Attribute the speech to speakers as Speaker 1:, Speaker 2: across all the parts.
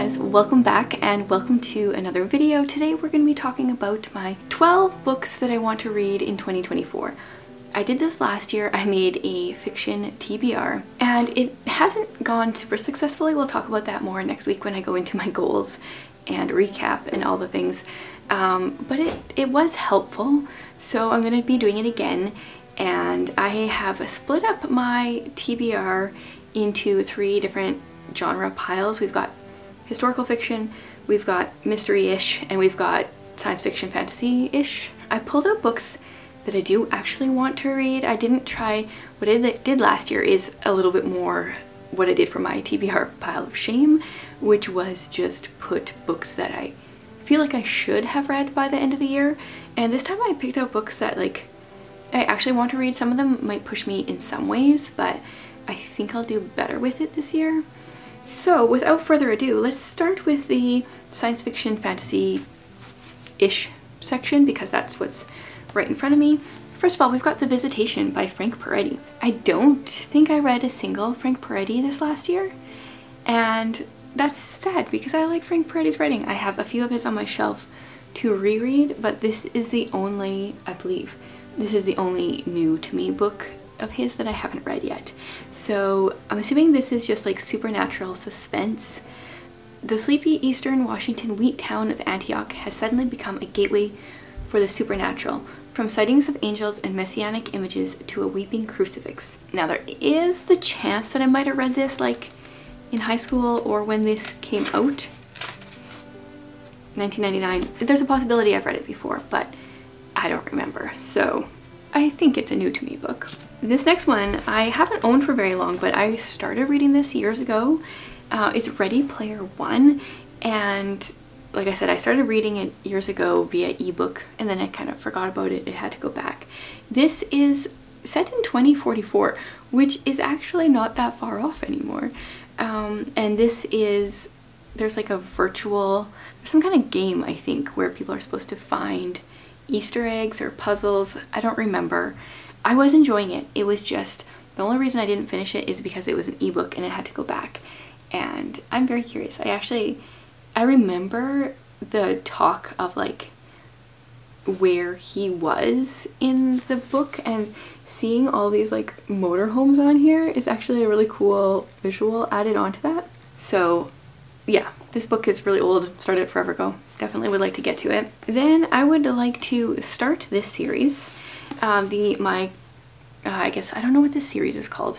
Speaker 1: guys, welcome back and welcome to another video. Today we're going to be talking about my 12 books that I want to read in 2024. I did this last year. I made a fiction TBR and it hasn't gone super successfully. We'll talk about that more next week when I go into my goals and recap and all the things. But it was helpful, so I'm going to be doing it again. And I have split up my TBR into 3 different genre piles. We've got historical fiction, we've got mystery-ish, and we've got science fiction fantasy-ish. I pulled out books that I do actually want to read. I didn't try, what I did last year is a little bit more what I did for my TBR pile of shame, which was just put books that I feel like I should have read by the end of the year. And this time I picked out books that I actually want to read. Some of them might push me in some ways, but I think I'll do better with it this year. So without further ado, let's start with the science fiction fantasy-ish section because that's what's right in front of me. First of all, we've got The Visitation by Frank Peretti. I don't think I read a single Frank Peretti this last year, and that's sad because I like Frank Peretti's writing. I have a few of his on my shelf to reread, but this is the only, I believe, this is the only new to me book of his that I haven't read yet. So I'm assuming this is just like supernatural suspense. The sleepy eastern Washington wheat town of Antioch has suddenly become a gateway for the supernatural, from sightings of angels and messianic images to a weeping crucifix. Now there is the chance that I might have read this like in high school or when this came out, 1999. There's a possibility I've read it before, but I don't remember, so I think it's a new to me book. This next one I haven't owned for very long, but I started reading this years ago. It's Ready Player One, and like I said, I started reading it years ago via ebook and then I kind of forgot about it. It had to go back. This is set in 2044, which is actually not that far off anymore. And this is, there's like a virtual, there's some kind of game I think where people are supposed to find Easter eggs or puzzles. I don't remember. I was enjoying it. It was just, the only reason I didn't finish it is because it was an ebook and it had to go back. And I'm very curious. I remember the talk of like where he was in the book, and seeing all these like motorhomes on here is actually a really cool visual added onto that. So yeah, this book is really old, started forever ago. Definitely would like to get to it. Then I would like to start this series. I guess, I don't know what this series is called.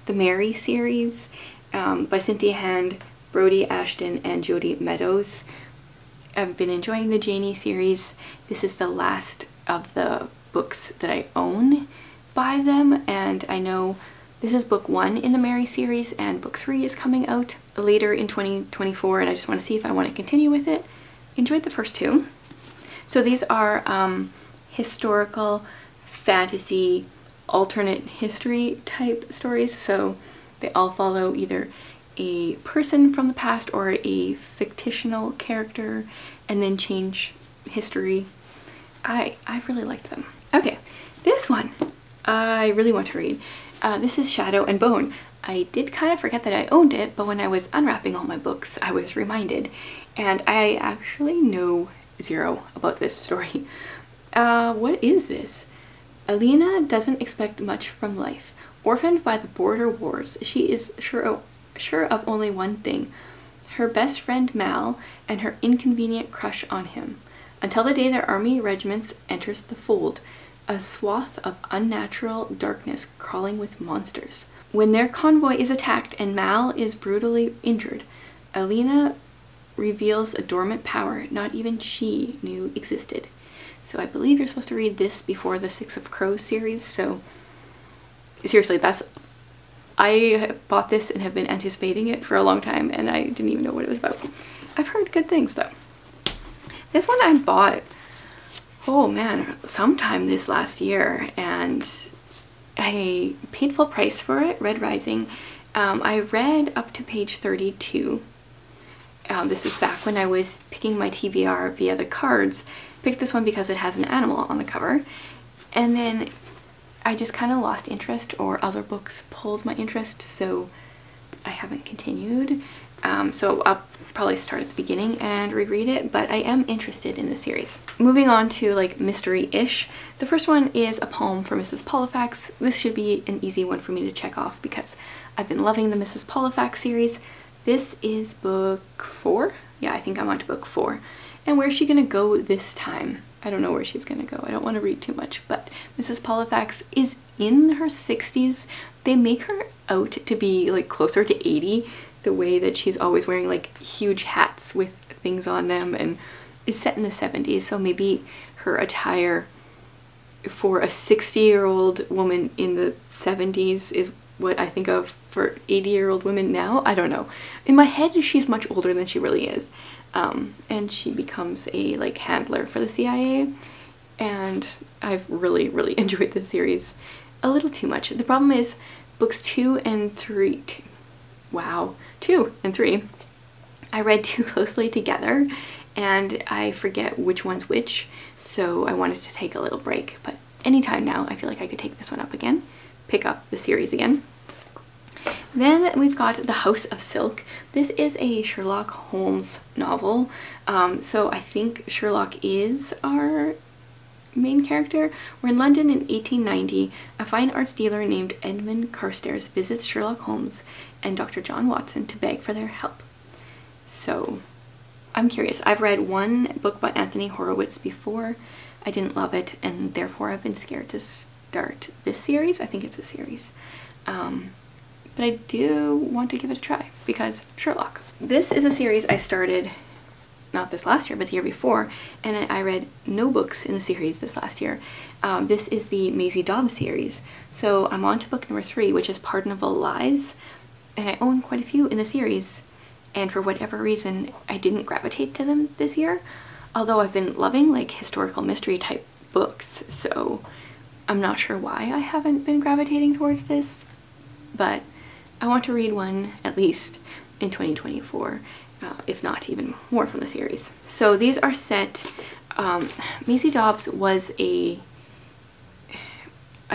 Speaker 1: The Mary series by Cynthia Hand, Brody Ashton, and Jody Meadows. I've been enjoying the Janie series. This is the last of the books that I own by them, and I know this is book 1 in the Mary series and book 3 is coming out later in 2024, and I just want to see if I want to continue with it. Enjoyed the first 2. So these are historical fantasy alternate history type stories, so they all follow either a person from the past or a fictional character and then change history. I really liked them. Okay, this one I really want to read. This is Shadow and Bone. I did kind of forget that I owned it, but when I was unwrapping all my books I was reminded, and I actually know zero about this story. What is this? Alina doesn't expect much from life. Orphaned by the border wars, she is sure of only one thing: her best friend Mal and her inconvenient crush on him, until the day their army regiments enters the fold, a swath of unnatural darkness crawling with monsters. When their convoy is attacked and Mal is brutally injured, Alina reveals a dormant power not even she knew existed. So I believe you're supposed to read this before the Six of Crows series, so seriously, I bought this and have been anticipating it for a long time, and I didn't even know what it was about. I've heard good things though. This one I bought, oh man, sometime this last year, and I paid full price for it. Red Rising. I read up to page 32. This is back when I was picking my TBR via the cards. Picked this one because it has an animal on the cover, and then I just kind of lost interest, or other books pulled my interest, so I haven't continued. So I'll probably start at the beginning and reread it, but I am interested in the series. Moving on to like mystery-ish. The first one is A Poem for Mrs. Polifax. This should be an easy one for me to check off because I've been loving the Mrs. Polifax series. This is book 4. Yeah, I think I'm on to book 4. And where's she gonna go this time? I don't know where she's gonna go. I don't want to read too much, but Mrs. Polifax is in her 60s. They make her out to be like closer to 80, the way that she's always wearing like huge hats with things on them, and it's set in the 70s, so maybe her attire for a 60-year-old woman in the 70s is what I think of for 80-year-old women now. I don't know. In my head, she's much older than she really is. And she becomes a like handler for the CIA, and I've really enjoyed this series a little too much. The problem is books 2 and 3 I read too closely together and I forget which one's which, so I wanted to take a little break, but anytime now I feel like I could take this one up again, pick up the series again. Then we've got The House of Silk. This is a Sherlock Holmes novel. So I think Sherlock is our main character. We're in London in 1890. A fine arts dealer named Edmund Carstairs visits Sherlock Holmes and Dr. John Watson to beg for their help. So I'm curious. I've read one book by Anthony Horowitz before. I didn't love it, and therefore I've been scared to start this series. I think it's a series. But I do want to give it a try because Sherlock. This is a series I started not this last year, but the year before, and I read no books in the series this last year. This is the Maisie Dobbs series. So I'm on to book number 3, which is Pardonable Lies, and I own quite a few in the series, and for whatever reason I didn't gravitate to them this year, although I've been loving like historical mystery type books, so I'm not sure why I haven't been gravitating towards this, but I want to read one at least in 2024, if not even more from the series. So these are set, Maisie Dobbs was a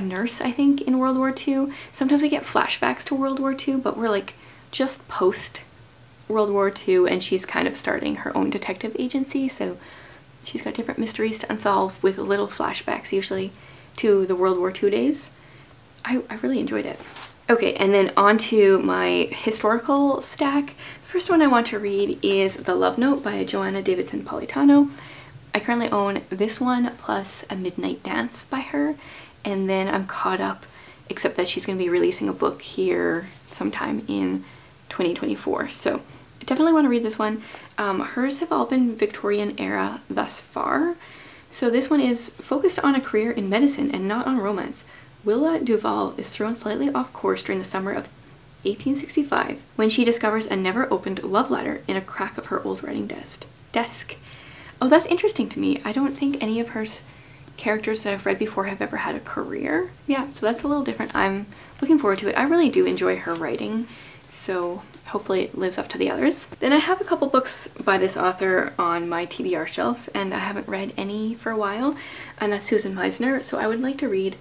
Speaker 1: nurse, I think, in World War II. Sometimes we get flashbacks to World War II, but we're like just post World War II, and she's kind of starting her own detective agency, so she's got different mysteries to unsolve with little flashbacks usually to the World War II days. I really enjoyed it. Okay, and then on to my historical stack. The first one I want to read is The Love Note by Joanna Davidson Politano. I currently own this one plus A Midnight Dance by her, and then I'm caught up, except that she's going to be releasing a book here sometime in 2024. So I definitely want to read this one. Hers have all been Victorian era thus far. So this one is focused on a career in medicine and not on romance. Willa Duval is thrown slightly off course during the summer of 1865 when she discovers a never-opened love letter in a crack of her old writing desk. Oh, that's interesting to me. I don't think any of her characters that I've read before have ever had a career. Yeah, so that's a little different. I'm looking forward to it. I really do enjoy her writing, so hopefully it lives up to the others. Then I have a couple books by this author on my TBR shelf, and I haven't read any for a while, and that's Susan Meisner, so I would like to read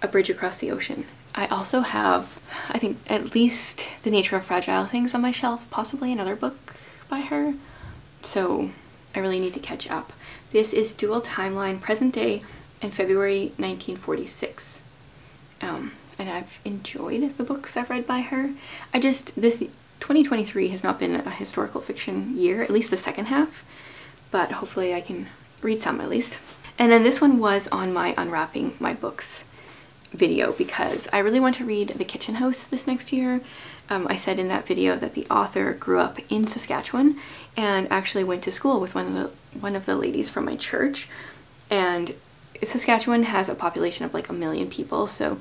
Speaker 1: A Bridge Across the Ocean. I also have, I think, at least The Nature of Fragile Things on my shelf, possibly another book by her, so I really need to catch up. This is Dual Timeline, Present Day, and February 1946. And I've enjoyed the books I've read by her. This 2023 has not been a historical fiction year, at least the second half, but hopefully I can read some at least. And then this one was on my Unwrapping My Books video because I really want to read The Kitchen House this next year. I said in that video that the author grew up in Saskatchewan and actually went to school with one of the ladies from my church, and Saskatchewan has a population of like 1 million people, so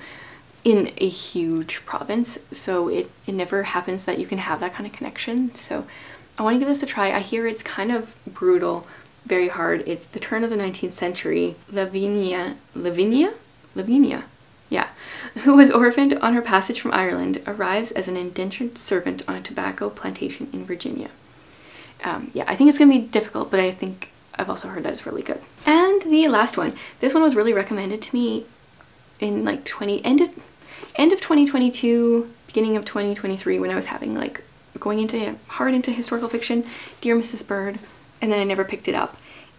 Speaker 1: in a huge province, so it never happens that you can have that kind of connection. So I want to give this a try. I hear it's kind of brutal, very hard. It's the turn of the 19th century. Lavinia, yeah, who was orphaned on her passage from Ireland, arrives as an indentured servant on a tobacco plantation in Virginia. Yeah, I think it's going to be difficult, but I think I've also heard that it's really good. And the last one. This one was really recommended to me in like end end of 2022, beginning of 2023, when I was having like going into hard into historical fiction, Dear Mrs. Bird, and then I never picked it up,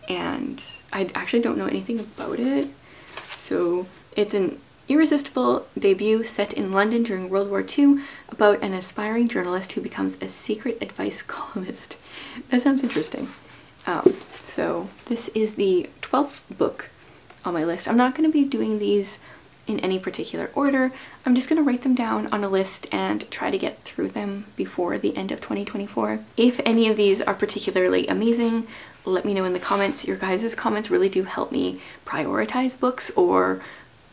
Speaker 1: and I actually don't know anything about it. So it's an irresistible debut set in London during World War II about an aspiring journalist who becomes a secret advice columnist. That sounds interesting. So this is the 12th book on my list. I'm not going to be doing these in any particular order. I'm just going to write them down on a list and try to get through them before the end of 2024. If any of these are particularly amazing, let me know in the comments. Your guys' comments really do help me prioritize books, or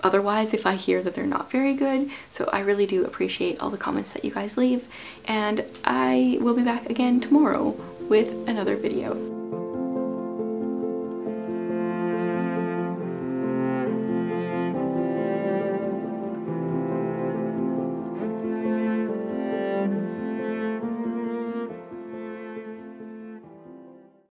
Speaker 1: otherwise if I hear that they're not very good. So I really do appreciate all the comments that you guys leave, and I will be back again tomorrow with another video.